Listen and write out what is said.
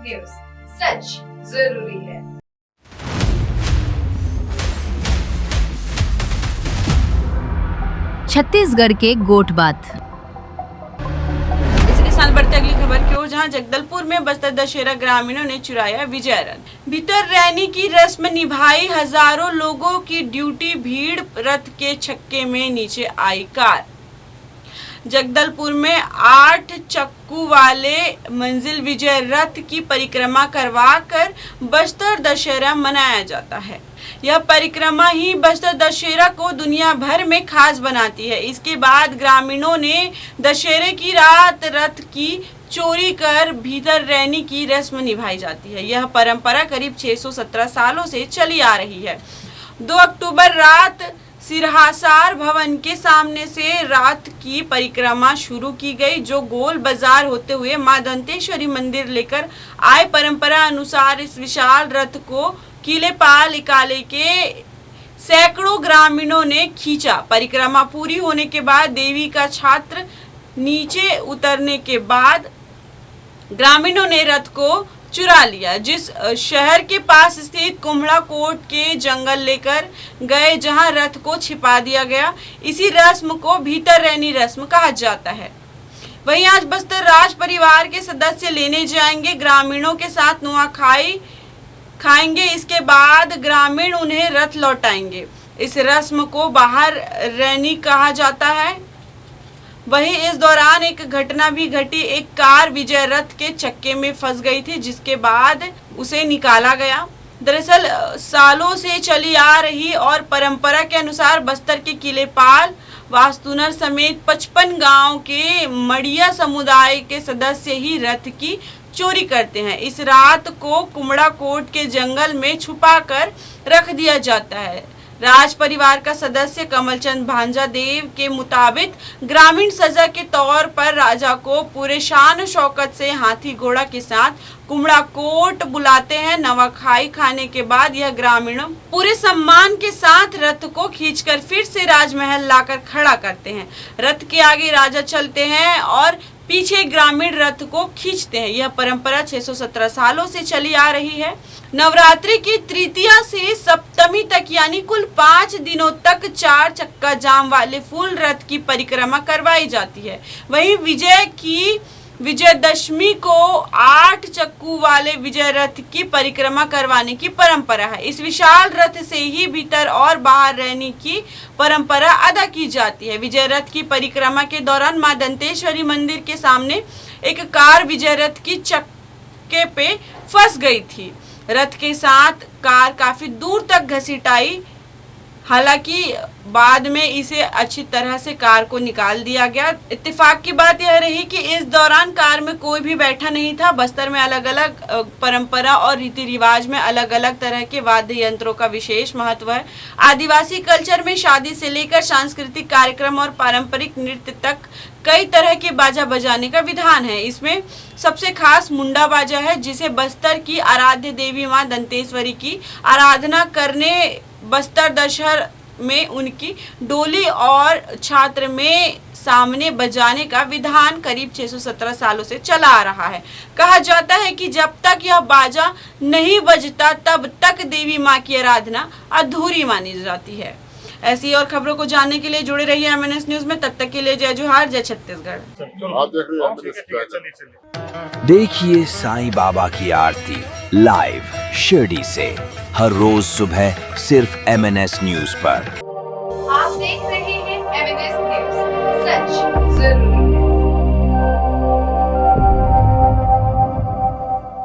News, सच जरूरी है। छत्तीसगढ़ के गोट बात। इसी के साथ बढ़ते अगली खबर की ओर, जहां जगदलपुर में बस्तर दशहरा ग्रामीणों ने चुराया विजय रथ। भीतर रहने की रस्म निभाई हजारों लोगों की ड्यूटी, भीड़ रथ के छक्के में नीचे आई कार। जगदलपुर में 8 चक्कू वाले मंजिल विजय रथ की परिक्रमा करवाकर बस्तर दशहरा मनाया जाता है। यह परिक्रमा ही बस्तर दशहरा को दुनिया भर में खास बनाती है। इसके बाद ग्रामीणों ने दशहरे की रात रथ की चोरी कर भीतर रहने की रस्म निभाई जाती है। यह परंपरा करीब 617 सालों से चली आ रही है। 2 अक्टूबर रात सिरहासार भवन के सामने से रात की परिक्रमा शुरू की गई, जो गोल बाजार होते हुए मां दंतेश्वरी मंदिर लेकर आए। परंपरा अनुसार इस विशाल रथ को किले पाल इकाले के सैकड़ों ग्रामीणों ने खींचा। परिक्रमा पूरी होने के बाद देवी का छात्र नीचे उतरने के बाद ग्रामीणों ने रथ को चुरा लिया, जिस शहर के पास स्थित कुम्हड़ा कोट के जंगल लेकर गए, जहां रथ को छिपा दिया गया। इसी रस्म को भीतर रहनी रस्म कहा जाता है। वहीं आज बस्तर राज परिवार के सदस्य लेने जाएंगे, ग्रामीणों के साथ नुआखाई खाएंगे। इसके बाद ग्रामीण उन्हें रथ लौटाएंगे। इस रस्म को बाहर रैनी कहा जाता है। वहीं इस दौरान एक घटना भी घटी। एक कार विजय रथ के चक्के में फंस गई थी, जिसके बाद उसे निकाला गया। दरअसल सालों से चली आ रही और परंपरा के अनुसार बस्तर के किलेपाल, वास्तुनर समेत 55 गांव के मड़िया समुदाय के सदस्य ही रथ की चोरी करते हैं। इस रात को कुम्हड़ा कोट के जंगल में छुपा कर रख दिया जाता है। राज परिवार का सदस्य कमलचंद भांजा देव के मुताबिक ग्रामीण सजा के तौर पर राजा को पूरे शान शौकत से हाथी घोड़ा के साथ कुम्हड़ा कोट बुलाते हैं। नवाखाई खाने के बाद यह ग्रामीण पूरे सम्मान के साथ रथ को खींचकर फिर से राजमहल लाकर खड़ा करते हैं। रथ के आगे राजा चलते हैं और पीछे ग्रामीण रथ को खींचते हैं। यह परंपरा 617 सालों से चली आ रही है। नवरात्रि की तृतीया से सप्तमी तक यानी कुल 5 दिनों तक 4 चक्का जाम वाले फूल रथ की परिक्रमा करवाई जाती है। वहीं विजयदशमी को 8 चक्कू वाले विजय रथ की परिक्रमा करवाने की परंपरा है। इस विशाल रथ से ही भीतर और बाहर रहने की परंपरा अदा की जाती है। विजय रथ की परिक्रमा के दौरान मां दंतेश्वरी मंदिर के सामने एक कार विजय रथ की चक्के पे फंस गई थी। रथ के साथ कार काफी दूर तक घसीटाई, हालांकि बाद में इसे अच्छी तरह से कार को निकाल दिया गया। इत्तेफाक की बात यह रही कि इस दौरान कार में कोई भी बैठा नहीं था। बस्तर में अलग अलग परंपरा और रीति रिवाज में अलग अलग तरह के वाद्य यंत्रों का विशेष महत्व है। आदिवासी कल्चर में शादी से लेकर सांस्कृतिक कार्यक्रम और पारंपरिक नृत्य तक कई तरह के बाजा बजाने का विधान है। इसमें सबसे खास मुंडा बाजा है, जिसे बस्तर की आराध्य देवी मां दंतेश्वरी की आराधना करने बस्तर दशहरा में उनकी डोली और छात्र में सामने बजाने का विधान करीब 617 सालों से चला आ रहा है। कहा जाता है कि जब तक यह बाजा नहीं बजता तब तक देवी मां की आराधना अधूरी मानी जाती है। ऐसी और खबरों को जानने के लिए जुड़े रहिए MNS न्यूज में। तब तक के लिए जय जोहार, जय छत्तीसगढ़। देखिए साईं बाबा की आरती लाइव शिरडी से हर रोज सुबह सिर्फ MNS न्यूज पर।